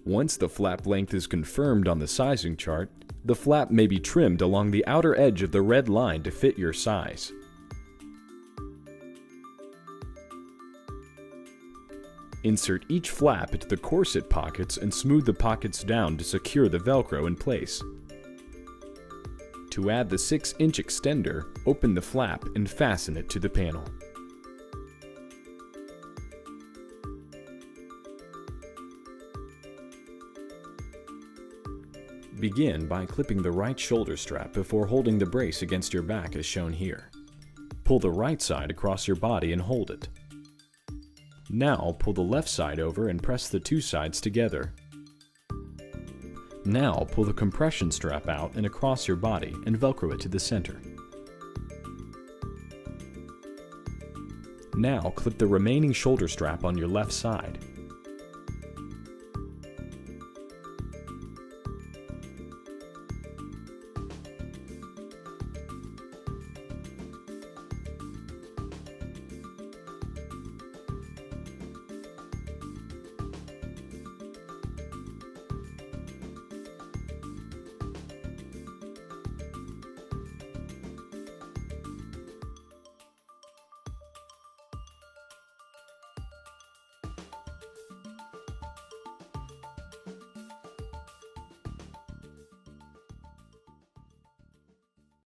Once the flap length is confirmed on the sizing chart, the flap may be trimmed along the outer edge of the red line to fit your size. Insert each flap into the corset pockets and smooth the pockets down to secure the Velcro in place. To add the 6-inch extender, open the flap and fasten it to the panel. Begin by clipping the right shoulder strap before holding the brace against your back as shown here. Pull the right side across your body and hold it. Now pull the left side over and press the two sides together. Now pull the compression strap out and across your body and Velcro it to the center. Now clip the remaining shoulder strap on your left side.